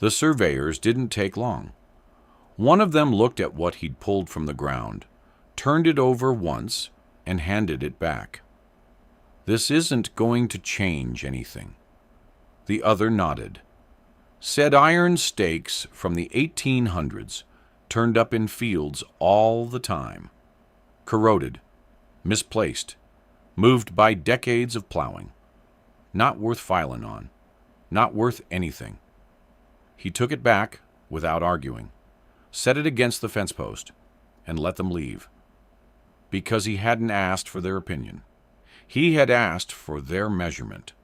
The surveyors didn't take long. One of them looked at what he'd pulled from the ground, turned it over once, and handed it back. "This isn't going to change anything." The other nodded. "Said iron stakes from the 1800s, turned up in fields all the time. Corroded, misplaced, moved by decades of plowing. Not worth filing on. Not worth anything." He took it back without arguing, set it against the fence post, and let them leave. Because he hadn't asked for their opinion. He had asked for their measurement.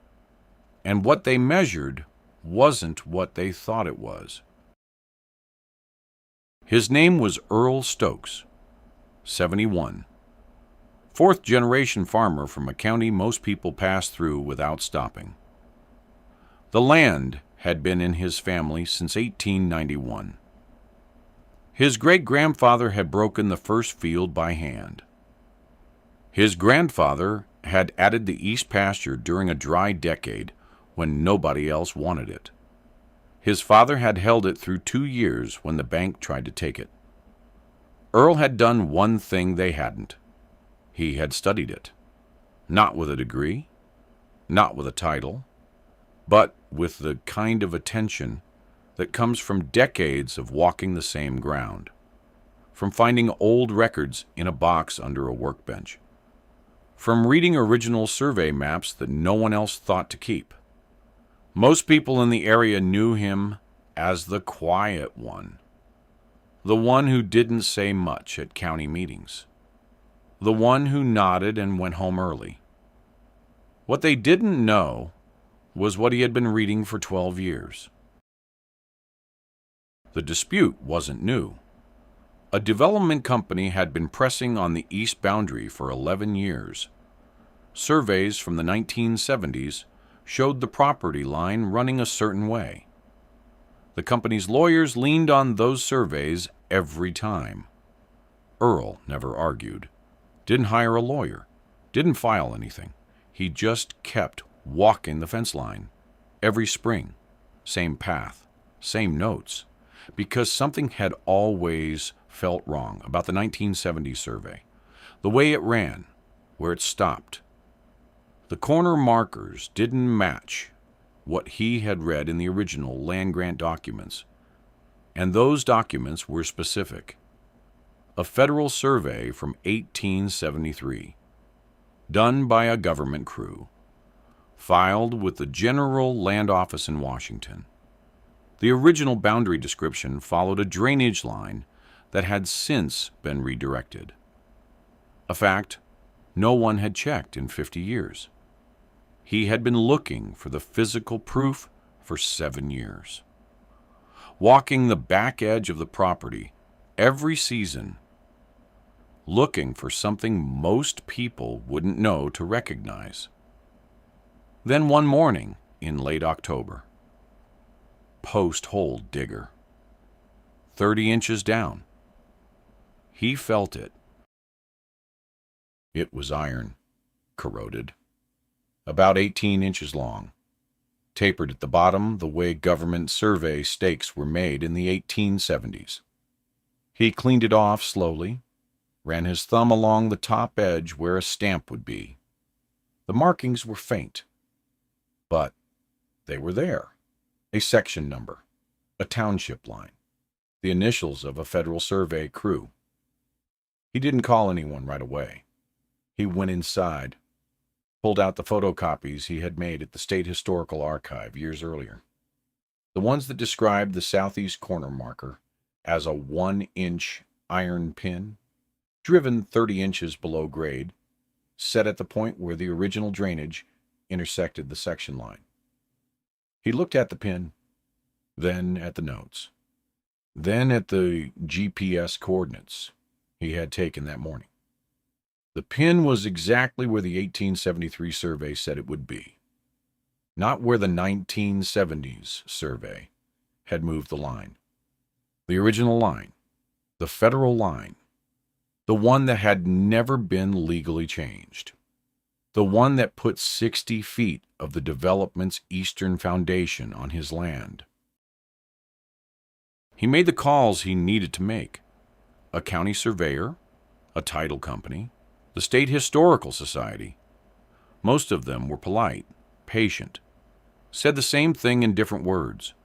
And what they measured wasn't what they thought it was. His name was Earl Stokes, 71. Fourth-generation farmer from a county most people pass through without stopping. The land had been in his family since 1891. His great-grandfather had broken the first field by hand. His grandfather had added the east pasture during a dry decade when nobody else wanted it. His father had held it through 2 years when the bank tried to take it. Earl had done one thing they hadn't. He had studied it. Not with a degree, not with a title, but with the kind of attention that comes from decades of walking the same ground, from finding old records in a box under a workbench, from reading original survey maps that no one else thought to keep. Most people in the area knew him as the quiet one, the one who didn't say much at county meetings, the one who nodded and went home early. What they didn't know was what he had been reading for 12 years. The dispute wasn't new. A development company had been pressing on the east boundary for 11 years. Surveys from the 1970s showed the property line running a certain way. The company's lawyers leaned on those surveys every time. Earl never argued, didn't hire a lawyer, didn't file anything. He just kept walking the fence line. Every spring, same path, same notes, because something had always felt wrong about the 1970 survey. The way it ran, where it stopped. The corner markers didn't match what he had read in the original land grant documents, and those documents were specific. A federal survey from 1873, done by a government crew, filed with the General Land Office in Washington. The original boundary description followed a drainage line that had since been redirected. A fact no one had checked in 50 years. He had been looking for the physical proof for 7 years. Walking the back edge of the property every season, looking for something most people wouldn't know to recognize. Then one morning in late October, post hole digger, 30 inches down. He felt it. It was iron, corroded, about 18 inches long, tapered at the bottom the way government survey stakes were made in the 1870s. He cleaned it off slowly, ran his thumb along the top edge where a stamp would be. The markings were faint, but they were there. A section number, a township line, the initials of a federal survey crew. He didn't call anyone right away. He went inside, pulled out the photocopies he had made at the State Historical Archive years earlier. The ones that described the southeast corner marker as a 1-inch iron pin, driven 30 inches below grade, set at the point where the original drainage intersected the section line. He looked at the pin, then at the notes, then at the GPS coordinates he had taken that morning. The pin was exactly where the 1873 survey said it would be, not where the 1970s survey had moved the line. The original line, the federal line, the one that had never been legally changed, the one that put 60 feet of the development's eastern foundation on his land. He made the calls he needed to make. A county surveyor, a title company, the State Historical Society. Most of them were polite, patient, said the same thing in different words.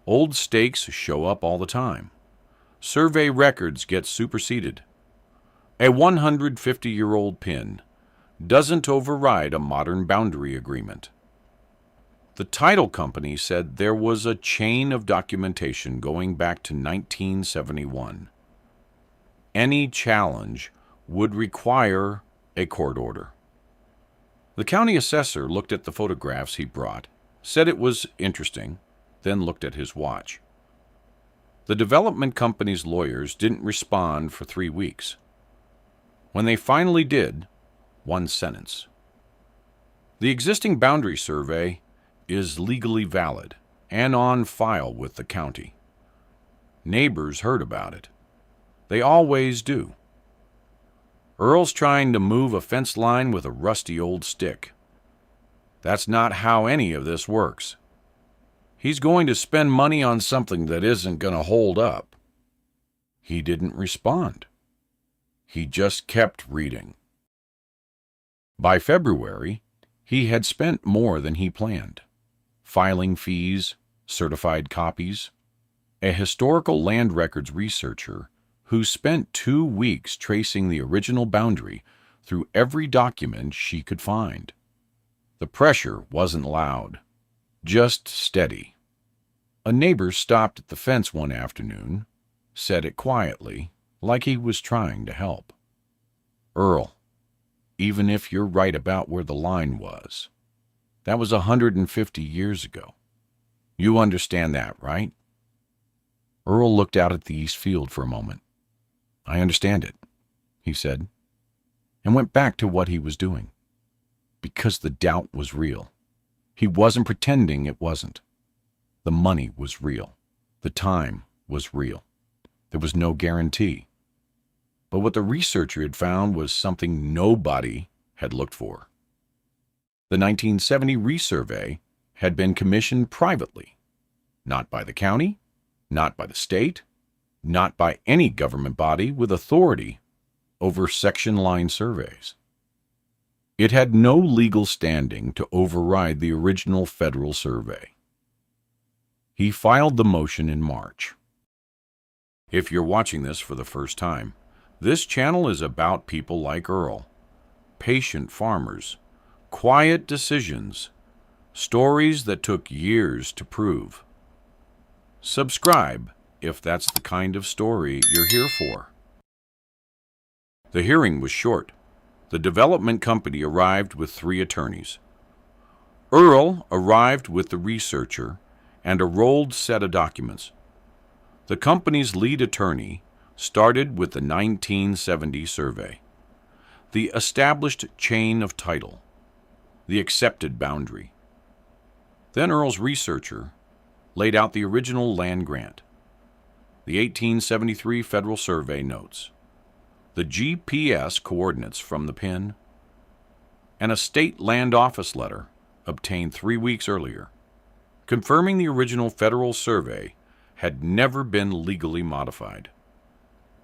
Old stakes show up all the time. Survey records get superseded. A 150-year-old pin doesn't override a modern boundary agreement. The title company said there was a chain of documentation going back to 1971. Any challenge would require a court order. The county assessor looked at the photographs he brought, said it was interesting, then looked at his watch. The development company's lawyers didn't respond for 3 weeks. When they finally did, one sentence. The existing boundary survey is legally valid and on file with the county. Neighbors heard about it. They always do. Earl's trying to move a fence line with a rusty old stick. That's not how any of this works. He's going to spend money on something that isn't going to hold up. He didn't respond. He just kept reading. By February, he had spent more than he planned. Filing fees, certified copies. A historical land records researcher who spent 2 weeks tracing the original boundary through every document she could find. The pressure wasn't loud, just steady. A neighbor stopped at the fence one afternoon, said it quietly, like he was trying to help. "Earl, even if you're right about where the line was, that was 150 years ago. You understand that, right?" Earl looked out at the east field for a moment. "I understand it," he said, and went back to what he was doing. Because the doubt was real. He wasn't pretending it wasn't. The money was real. The time was real. There was no guarantee. But what the researcher had found was something nobody had looked for. The 1970 resurvey had been commissioned privately, not by the county, not by the state, not by any government body with authority over section line surveys. It had no legal standing to override the original federal survey. He filed the motion in March. If you're watching this for the first time, this channel is about people like Earl, patient farmers, quiet decisions, stories that took years to prove. Subscribe if that's the kind of story you're here for. The hearing was short. The development company arrived with 3 attorneys. Earl arrived with the researcher and a rolled set of documents. The company's lead attorney started with the 1970 survey, the established chain of title, the accepted boundary. Then Earl's researcher laid out the original land grant, the 1873 Federal Survey notes, the GPS coordinates from the pin, and a state land office letter obtained 3 weeks earlier, confirming the original federal survey had never been legally modified.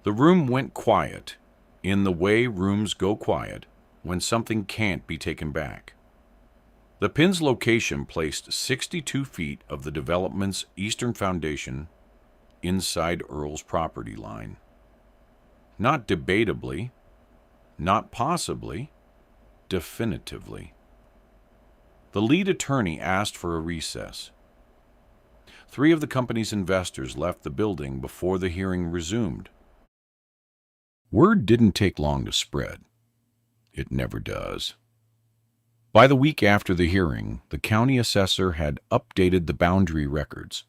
The room went quiet in the way rooms go quiet when something can't be taken back. The pin's location placed 62 feet of the development's eastern foundation inside Earl's property line. Not debatably, not possibly, definitively. The lead attorney asked for a recess. 3 of the company's investors left the building before the hearing resumed. Word didn't take long to spread. It never does. By the week after the hearing, the county assessor had updated the boundary records.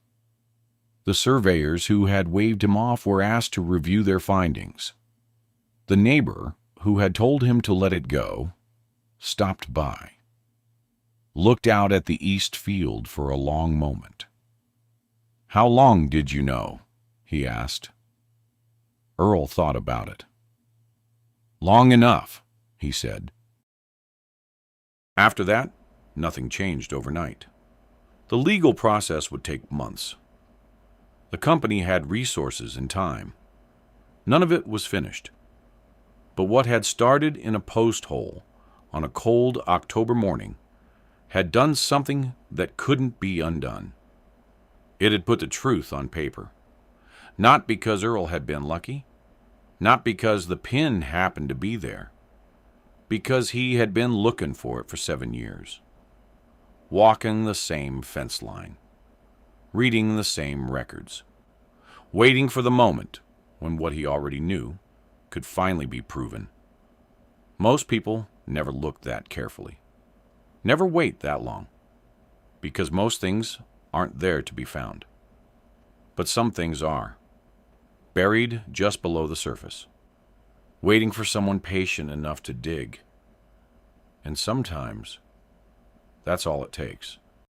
The surveyors who had waved him off were asked to review their findings. The neighbor, who had told him to let it go, stopped by, looked out at the east field for a long moment. "How long did you know?" he asked. Earl thought about it. "Long enough," he said. After that, nothing changed overnight. The legal process would take months. The company had resources and time. None of it was finished. But what had started in a post hole on a cold October morning had done something that couldn't be undone. It had put the truth on paper. Not because Earl had been lucky, not because the pin happened to be there, because he had been looking for it for 7 years, walking the same fence line, reading the same records, waiting for the moment when what he already knew could finally be proven. Most people never look that carefully, never wait that long, because most things aren't there to be found. But some things are, buried just below the surface, waiting for someone patient enough to dig. And sometimes, that's all it takes.